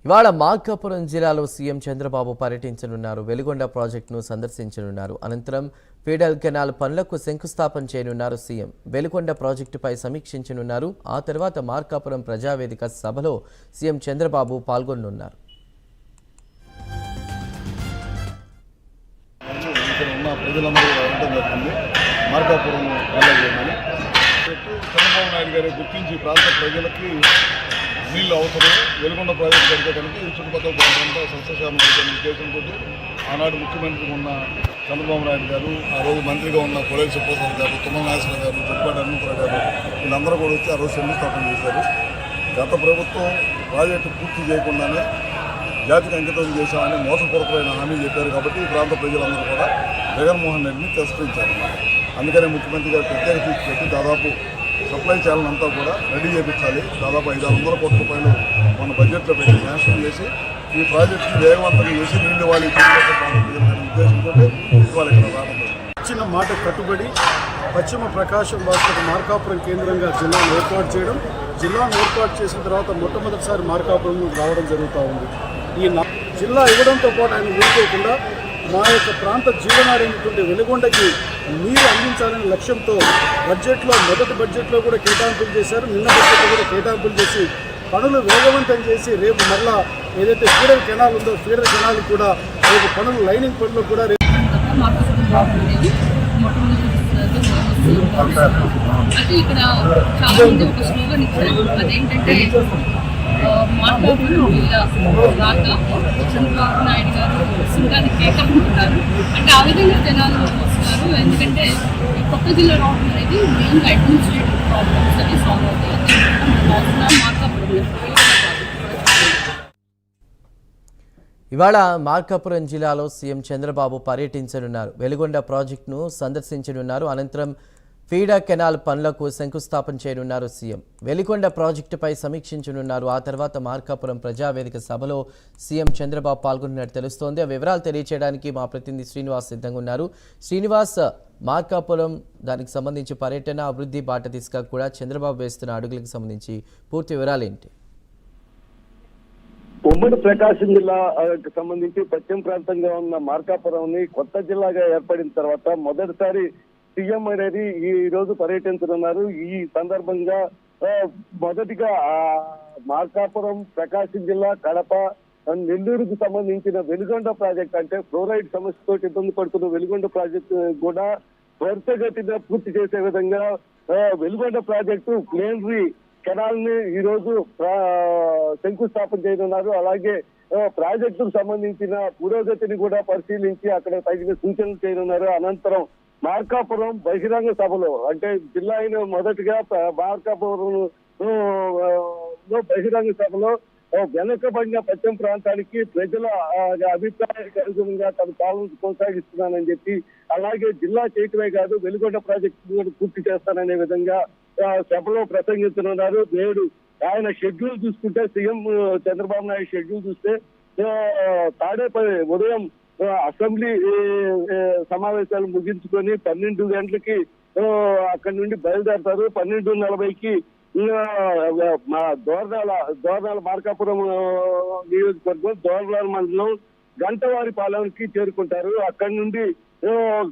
ఇవాళ మార్కాపురం జిల్లాలో సీఎం చంద్రబాబు పర్యటించనున్నారు. వెలుగొండ ప్రాజెక్టును సందర్శించనున్నారు. అనంతరం ఫీడల్ కెనాల్ పనులకు శంకుస్థాపన చేయనున్నారు సీఎం. వెలుగొండ ప్రాజెక్టుపై సమీక్షించనున్నారు. ఆ తర్వాత మార్కాపురం ప్రజావేదిక సభలో సీఎం చంద్రబాబు పాల్గొనున్నారు. చంద్రబాబు నాయుడు గారు గుర్తించి ప్రాంత ప్రజలకి నీళ్లు అవసరం, వెలుగొండ ప్రాజెక్టు కడితే కనుక ఈ చుట్టుపక్కల ప్రాంతంలో సస్యశామం అవుతున్న ఉద్దేశంతో ఆనాడు ముఖ్యమంత్రి ఉన్న చంద్రబాబు నాయుడు గారు, ఆ రోజు మంత్రిగా ఉన్న కొలేరు సుబ్బారావు గారు, తుమ్మల నాగేశ్వర గారు, జొప్పాటి అనంతరావు గారు వీళ్ళందరూ కూడా వచ్చి ఆ రోజు శంకుస్థాపన చేశారు. గత ప్రభుత్వం ప్రాజెక్టు పూర్తి చేయకుండానే జాతికి అంకితం చేశామని మోసపూరితమైన హామీ చెప్పారు. కాబట్టి ఈ ప్రాంత ప్రజలందరూ కూడా జగన్మోహన్ రెడ్డిని తిరస్కరించారు. అందుకనే ముఖ్యమంత్రి గారు ప్రత్యేక ఫీజు పెట్టి దాదాపు సప్లై ఛానల్ కూడా రెడీ చేయించాలి. దాదాపు 500 కోట్ల రూపాయలు మన బడ్జెట్లో పెట్టి శాంక్షన్ చేసి ఈ ప్రాజెక్టుని వేగవంతంగా చేసి నీళ్ళు వాళ్ళు ఉద్దేశంతో ఇవాళ ఇక్కడ రావడం. ఇచ్చిన మాట కట్టుబడి పశ్చిమ ప్రకాశం వాసులకు మార్కాపురం కేంద్రంగా జిల్లాను ఏర్పాటు చేసిన తర్వాత మొట్టమొదటిసారి మార్కాపురం రావడం జరుగుతూ ఉంది. ఈ జిల్లా ఇవ్వడంతో పాటు ఆయన ఊరుకోకుండా మా యొక్క ప్రాంత జీవనాడైనటువంటి వెలుగొండకి నీరు అందించాలనే లక్ష్యంతో మొదటి బడ్జెట్లో కూడా కేటాయింపులు చేశారు. నిన్న బడ్జెట్లో కూడా కేటాయింపులు చేసి పనులు వేగవంతం చేసి రేపు మళ్ళా ఏదైతే ఫీడర్ కెనాల్ ఉందో ఫీడర్ కెనాల్ కూడా రేపు పనులు లైనింగ్ పనులు కూడా అయితే ఇక్కడ చాలా మంది ఒక స్లోగన్ ఇచ్చారు. అదేంటంటే మార్కాపురం జిల్లా రాక చంద్రబాబు నాయుడు గారు సింగాన్ని కేకలుంటున్నారు. అంటే ఆ విధంగా జనాలు వస్తున్నారు. ఎందుకంటే ఈ కొత్త జిల్లా రావడం అనేది మెయిన్గా అడ్మినిస్ట్రేటివ్ ప్రాబ్లమ్స్ అని సాల్వ్ అవుతాయి. మార్కాపురం ఇవాళ మార్కాపురం జిల్లాలో సీఎం చంద్రబాబు పర్యటించనున్నారు. వెలుగొండ ప్రాజెక్టును సందర్శించనున్నారు. అనంతరం ఫీడర్ కెనాల్ పనులకు శంకుస్థాపన చేయనున్నారు సీఎం. వెలిగొండ ప్రాజెక్టుపై సమీక్షించనున్నారు. ఆ తర్వాత మార్కాపురం ప్రజావేదిక సభలో సీఎం చంద్రబాబు పాల్గొన్నట్టు తెలుస్తోంది. ఆ వివరాలు తెలియజేయడానికి మా ప్రతినిధి శ్రీనివాస్ సిద్ధంగా ఉన్నారు. శ్రీనివాస్, మార్కాపురం దానికి సంబంధించి పర్యటన అభివృద్ధి బాట దిశగా కూడా చంద్రబాబు వేస్తున్న అడుగులకు సంబంధించి పూర్తి వివరాలు ఏంటి? ఉమ్మడి ప్రకాశం జిల్లాకు సంబంధించి పశ్చిమ ప్రాంతంగా ఉన్న మార్కాపురంని కొత్త జిల్లాగా ఏర్పడిన తర్వాత మొదటిసారి సీఎం అనేది ఈ రోజు పర్యటించనున్నారు. ఈ సందర్భంగా మొదటిగా మార్కాపురం, ప్రకాశం జిల్లా, కడప, నెల్లూరుకు సంబంధించిన వెలుగొండ ప్రాజెక్ట్ అంటే ఫ్లోరైడ్ సమస్యతో ఇబ్బంది పడుతున్న వెలుగొండ ప్రాజెక్టు కూడా త్వరితగతిన పూర్తి చేసే విధంగా వెలుగొండ ప్రాజెక్టు ప్లేనరీ కెనాల్ ని ఈ రోజు శంకుస్థాపన చేయనున్నారు. అలాగే ప్రాజెక్టుకు సంబంధించిన పురోగతిని కూడా పరిశీలించి అక్కడ తగిన సూచనలు చేయనున్నారు. అనంతరం మార్కాపురం బహిరంగ సభలో అంటే జిల్లా అయిన మొదటిగా మార్కాపురం బహిరంగ సభలో వెనుకబడిన పశ్చిమ ప్రాంతానికి ప్రజల అభిప్రాయానికి అనుగుణంగా తన పాలన కొనసాగిస్తున్నానని చెప్పి, అలాగే జిల్లా చేయటమే కాదు వెలుగొండ ప్రాజెక్టు పూర్తి చేస్తాననే విధంగా సభలో ప్రసంగిస్తున్నారు. నేడు ఆయన షెడ్యూల్ చూసుకుంటే సీఎం చంద్రబాబు నాయుడు షెడ్యూల్ చూస్తే ఉదయం అసెంబ్లీ సమావేశాలు ముగించుకొని 12 గంటలకి అక్కడి నుండి బయలుదేరతారు. 12:40కి దోర్నాల మార్కాపురం నియోజకవర్గం దోర్నాల మండలం గంటవారిపాలెంకి చేరుకుంటారు. అక్కడి నుండి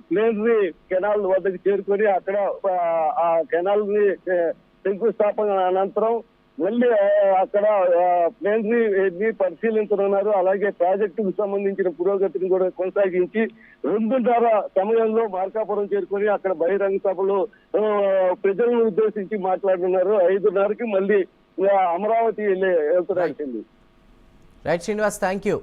ప్లేనరీ కెనాల్ వద్దకు చేరుకొని అక్కడ ఆ కెనాల్ ని శంకుస్థాపన అనంతరం మళ్ళీ అక్కడ ప్లేనరీ పరిశీలించనున్నారు. అలాగే ప్రాజెక్టుకు సంబంధించిన పురోగతిని కూడా కొనసాగించి 2:30 సమయంలో మార్కాపురం చేరుకొని అక్కడ బహిరంగ సభలో ప్రజలను ఉద్దేశించి మాట్లాడుతున్నారు. 5:30కి మళ్ళీ అమరావతి వెళ్తున్నారండి. Right Srinivas, thank you.